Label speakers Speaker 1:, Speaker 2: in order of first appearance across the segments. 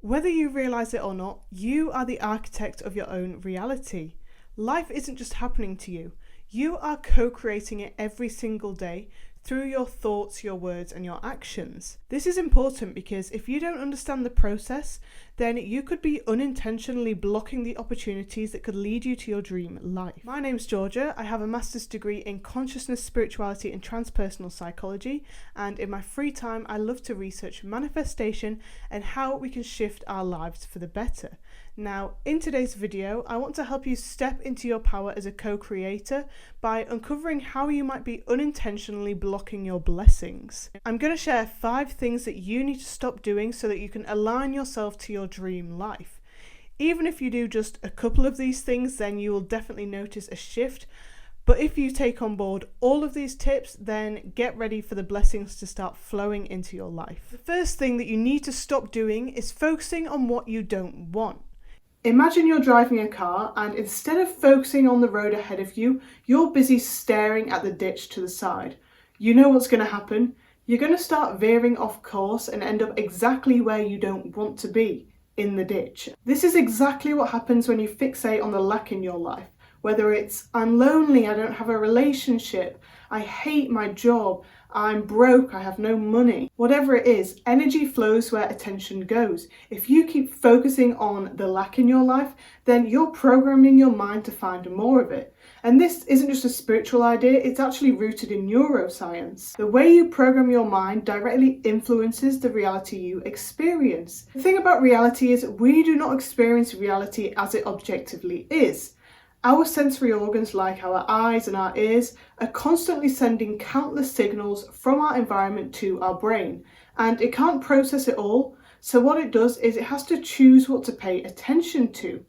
Speaker 1: Whether you realize it or not, you are the architect of your own reality. Life isn't just happening to you. You are co-creating it every single day through your thoughts, your words, and your actions. This is important because if you don't understand the process, then you could be unintentionally blocking the opportunities that could lead you to your dream life. My name's Georgia. I have a master's degree in consciousness, spirituality, and transpersonal psychology, and in my free time, I love to research manifestation and how we can shift our lives for the better. Now, in today's video, I want to help you step into your power as a co-creator by uncovering how you might be unintentionally blocking your blessings. I'm going to share 5 things that you need to stop doing so that you can align yourself to your dream life. Even if you do just a couple of these things, then you will definitely notice a shift. But if you take on board all of these tips, then get ready for the blessings to start flowing into your life. The first thing that you need to stop doing is focusing on what you don't want. Imagine you're driving a car and instead of focusing on the road ahead of you, you're busy staring at the ditch to the side. You know what's going to happen. You're going to start veering off course and end up exactly where you don't want to be, in the ditch. This is exactly what happens when you fixate on the lack in your life. Whether it's, I'm lonely, I don't have a relationship, I hate my job, I'm broke, I have no money. Whatever it is, energy flows where attention goes. If you keep focusing on the lack in your life, then you're programming your mind to find more of it. And this isn't just a spiritual idea, it's actually rooted in neuroscience. The way you program your mind directly influences the reality you experience. The thing about reality is we do not experience reality as it objectively is. Our sensory organs, like our eyes and our ears, are constantly sending countless signals from our environment to our brain, and it can't process it all, so what it does is it has to choose what to pay attention to.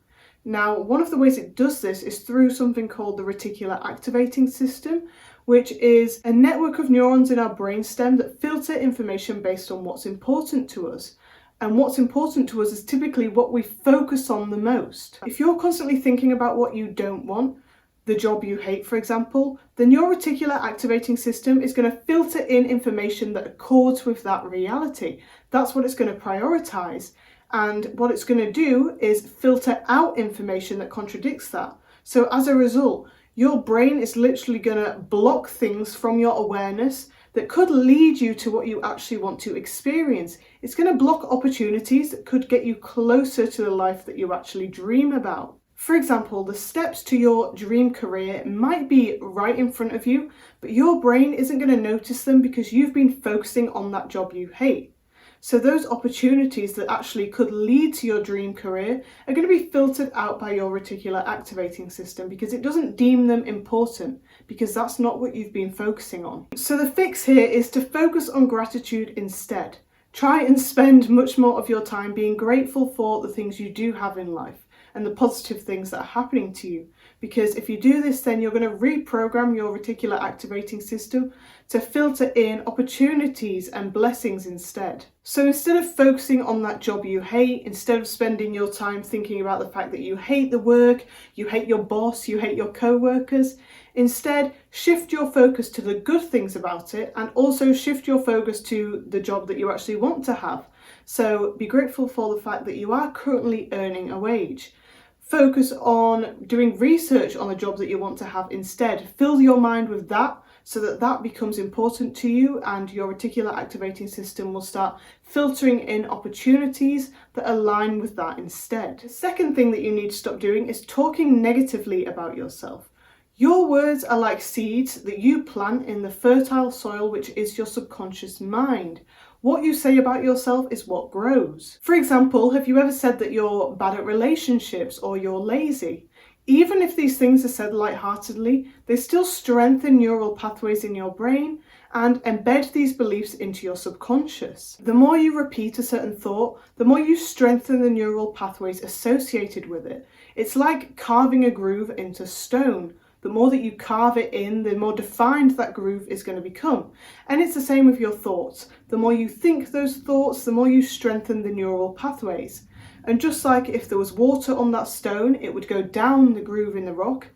Speaker 1: Now, one of the ways it does this is through something called the reticular activating system, which is a network of neurons in our brainstem that filter information based on what's important to us. And what's important to us is typically what we focus on the most. If you're constantly thinking about what you don't want, the job you hate, for example, then your reticular activating system is going to filter in information that accords with that reality. That's what it's going to prioritize. And what it's going to do is filter out information that contradicts that. So as a result, your brain is literally going to block things from your awareness that could lead you to what you actually want to experience. It's going to block opportunities that could get you closer to the life that you actually dream about. For example, the steps to your dream career might be right in front of you, but your brain isn't going to notice them because you've been focusing on that job you hate. So those opportunities that actually could lead to your dream career are going to be filtered out by your reticular activating system because it doesn't deem them important, because that's not what you've been focusing on. So the fix here is to focus on gratitude instead. Try and spend much more of your time being grateful for the things you do have in life and the positive things that are happening to you. Because if you do this, then you're going to reprogram your reticular activating system to filter in opportunities and blessings instead. So instead of focusing on that job you hate, instead of spending your time thinking about the fact that you hate the work, you hate your boss, you hate your co-workers, instead shift your focus to the good things about it and also shift your focus to the job that you actually want to have. So be grateful for the fact that you are currently earning a wage. Focus on doing research on the job that you want to have instead. Fill your mind with that so that that becomes important to you, and your reticular activating system will start filtering in opportunities that align with that instead. The second thing that you need to stop doing is talking negatively about yourself. Your words are like seeds that you plant in the fertile soil, which is your subconscious mind. What you say about yourself is what grows. For example, have you ever said that you're bad at relationships or you're lazy? Even if these things are said lightheartedly, they still strengthen neural pathways in your brain and embed these beliefs into your subconscious. The more you repeat a certain thought, the more you strengthen the neural pathways associated with it. It's like carving a groove into stone. The more that you carve it in, the more defined that groove is going to become. And it's the same with your thoughts. The more you think those thoughts, the more you strengthen the neural pathways. And just like if there was water on that stone, it would go down the groove in the rock.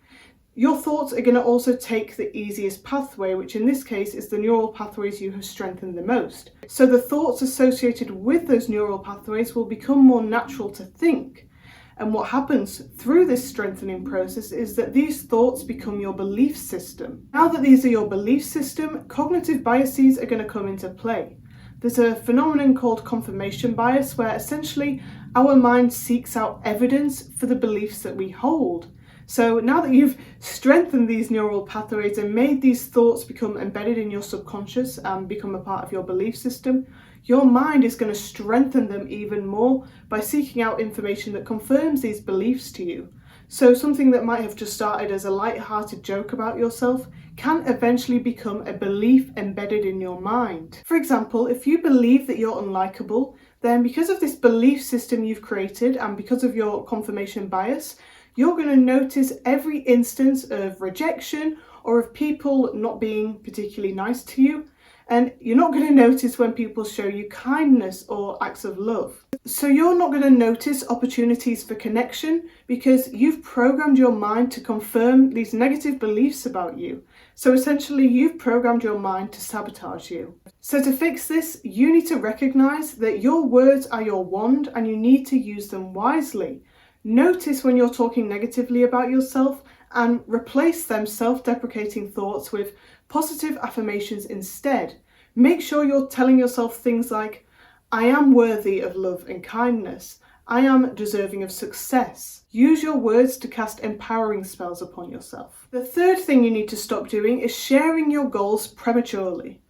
Speaker 1: Your thoughts are going to also take the easiest pathway, which in this case is the neural pathways you have strengthened the most. So the thoughts associated with those neural pathways will become more natural to think. And what happens through this strengthening process is that these thoughts become your belief system. Now that these are your belief system, cognitive biases are going to come into play. There's a phenomenon called confirmation bias where essentially our mind seeks out evidence for the beliefs that we hold. So now that you've strengthened these neural pathways and made these thoughts become embedded in your subconscious and become a part of your belief system, your mind is going to strengthen them even more by seeking out information that confirms these beliefs to you. So something that might have just started as a light-hearted joke about yourself can eventually become a belief embedded in your mind. For example, if you believe that you're unlikable, then because of this belief system you've created and because of your confirmation bias, you're going to notice every instance of rejection or of people not being particularly nice to you. And you're not going to notice when people show you kindness or acts of love. So you're not going to notice opportunities for connection because you've programmed your mind to confirm these negative beliefs about you. So essentially, you've programmed your mind to sabotage you. So to fix this, you need to recognize that your words are your wand and you need to use them wisely. Notice when you're talking negatively about yourself and replace them self-deprecating thoughts with positive affirmations instead. Make sure you're telling yourself things like, I am worthy of love and kindness. I am deserving of success. Use your words to cast empowering spells upon yourself. The third thing you need to stop doing is sharing your goals prematurely.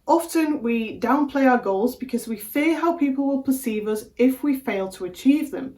Speaker 1: Often we downplay our goals because we fear how people will perceive us if we fail to achieve them.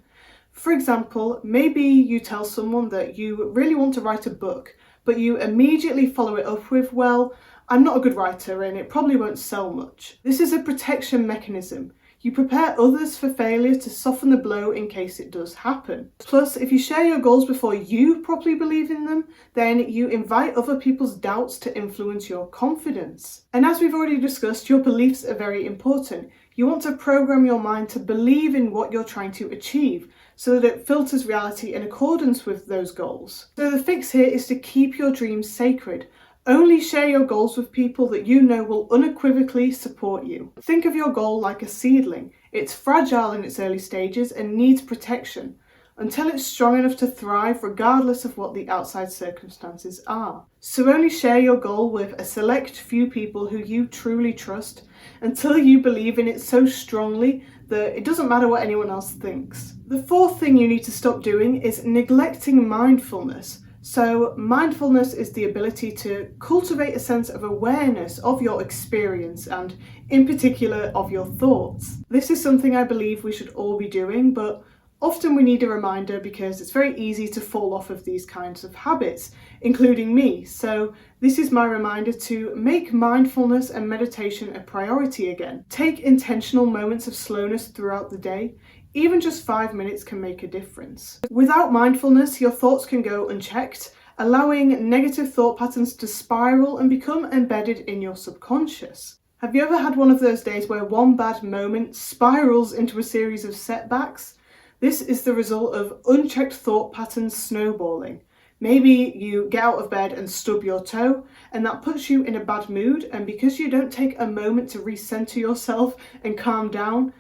Speaker 1: For example, maybe you tell someone that you really want to write a book, but you immediately follow it up with, well, I'm not a good writer and it probably won't sell much. This is a protection mechanism. You prepare others for failure to soften the blow in case it does happen. Plus, if you share your goals before you properly believe in them, then you invite other people's doubts to influence your confidence. And as we've already discussed, your beliefs are very important. You want to program your mind to believe in what you're trying to achieve, so that it filters reality in accordance with those goals. So the fix here is to keep your dreams sacred. Only share your goals with people that you know will unequivocally support you. Think of your goal like a seedling. It's fragile in its early stages and needs protection until it's strong enough to thrive regardless of what the outside circumstances are. So only share your goal with a select few people who you truly trust until you believe in it so strongly that it doesn't matter what anyone else thinks. The fourth thing you need to stop doing is neglecting mindfulness. So mindfulness is the ability to cultivate a sense of awareness of your experience and in particular of your thoughts. This is something I believe we should all be doing, but often we need a reminder because it's very easy to fall off of these kinds of habits, including me. So this is my reminder to make mindfulness and meditation a priority again. Take intentional moments of slowness throughout the day. Even just 5 minutes can make a difference. Without mindfulness, your thoughts can go unchecked, allowing negative thought patterns to spiral and become embedded in your subconscious. Have you ever had one of those days where one bad moment spirals into a series of setbacks? This is the result of unchecked thought patterns snowballing. Maybe you get out of bed and stub your toe, and that puts you in a bad mood, and because you don't take a moment to recenter yourself and calm down,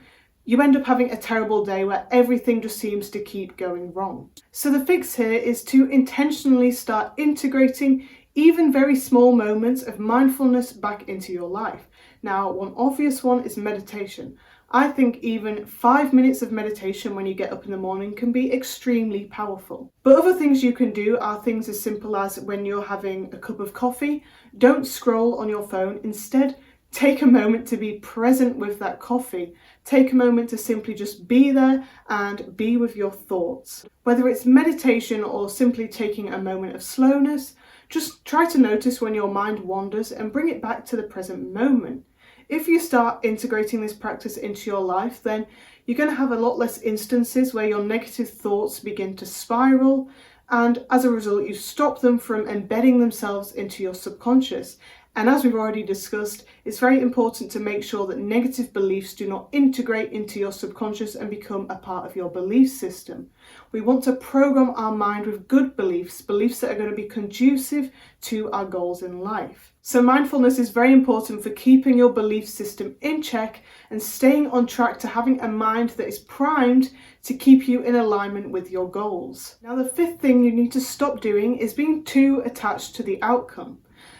Speaker 1: you end up having a terrible day where everything just seems to keep going wrong. So the fix here is to intentionally start integrating even very small moments of mindfulness back into your life. Now, one obvious one is meditation. I think even 5 minutes of meditation when you get up in the morning can be extremely powerful. But other things you can do are things as simple as when you're having a cup of coffee, don't scroll on your phone. Instead, take a moment to be present with that coffee. Take a moment to simply just be there and be with your thoughts. Whether it's meditation or simply taking a moment of slowness, just try to notice when your mind wanders and bring it back to the present moment. If you start integrating this practice into your life, then you're going to have a lot less instances where your negative thoughts begin to spiral, and as a result, you stop them from embedding themselves into your subconscious. And as we've already discussed, it's very important to make sure that negative beliefs do not integrate into your subconscious and become a part of your belief system. We want to program our mind with good beliefs, beliefs that are going to be conducive to our goals in life. So mindfulness is very important for keeping your belief system in check and staying on track to having a mind that is primed to keep you in alignment with your goals. Now, the fifth thing you need to stop doing is being too attached to the outcome.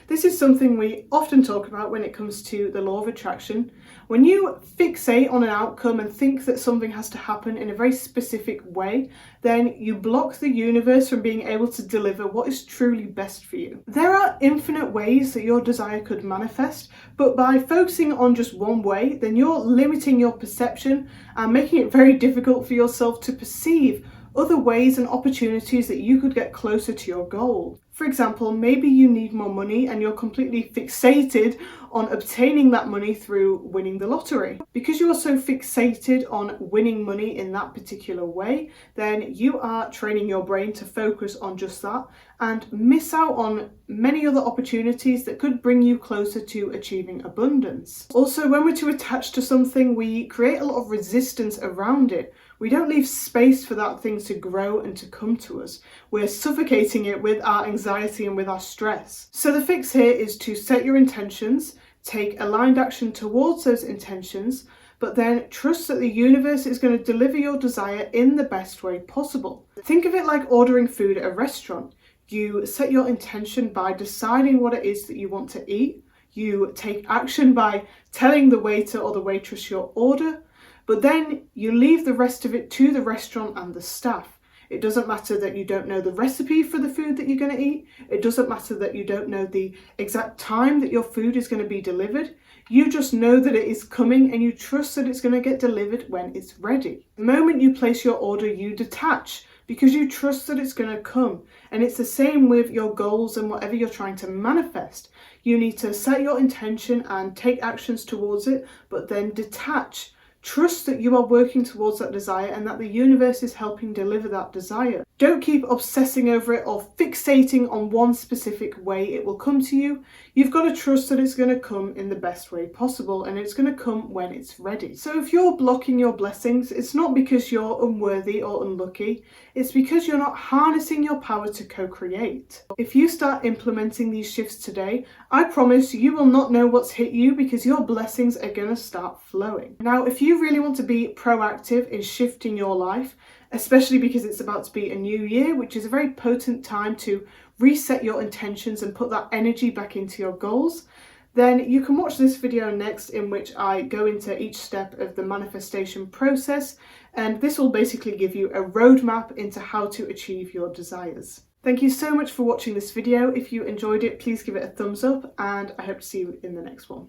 Speaker 1: This is something we often talk about when it comes to the law of attraction. When you fixate on an outcome and think that something has to happen in a very specific way, then you block the universe from being able to deliver what is truly best for you. There are infinite ways that your desire could manifest, but by focusing on just one way, then you're limiting your perception and making it very difficult for yourself to perceive other ways and opportunities that you could get closer to your goal. For example, maybe you need more money and you're completely fixated on obtaining that money through winning the lottery. Because you are so fixated on winning money in that particular way, then you are training your brain to focus on just that and miss out on many other opportunities that could bring you closer to achieving abundance. Also, when we're too attached to something, we create a lot of resistance around it. We don't leave space for that thing to grow and to come to us. We're suffocating it with our anxiety and with our stress. So the fix here is to set your intentions, take aligned action towards those intentions, but then trust that the universe is going to deliver your desire in the best way possible. Think of it like ordering food at a restaurant. You set your intention by deciding what it is that you want to eat. You take action by telling the waiter or the waitress your order, but then you leave the rest of it to the restaurant and the staff. It doesn't matter that you don't know the recipe for the food that you're going to eat. It doesn't matter that you don't know the exact time that your food is going to be delivered. You just know that it is coming and you trust that it's going to get delivered when it's ready. The moment you place your order, you detach because you trust that it's going to come. And it's the same with your goals and whatever you're trying to manifest. You need to set your intention and take actions towards it, but then detach. Trust that you are working towards that desire and that the universe is helping deliver that desire. Don't keep obsessing over it or fixating on one specific way it will come to you. You've got to trust that it's going to come in the best way possible and it's going to come when it's ready. So if you're blocking your blessings, it's not because you're unworthy or unlucky. It's because you're not harnessing your power to co-create. If you start implementing these shifts today, I promise you will not know what's hit you because your blessings are going to start flowing. Now, if you really want to be proactive in shifting your life, especially because it's about to be a new year, which is a very potent time to reset your intentions and put that energy back into your goals, then you can watch this video next, in which I go into each step of the manifestation process, and this will basically give you a roadmap into how to achieve your desires. Thank you so much for watching this video. If you enjoyed it, please give it a thumbs up, and I hope to see you in the next one.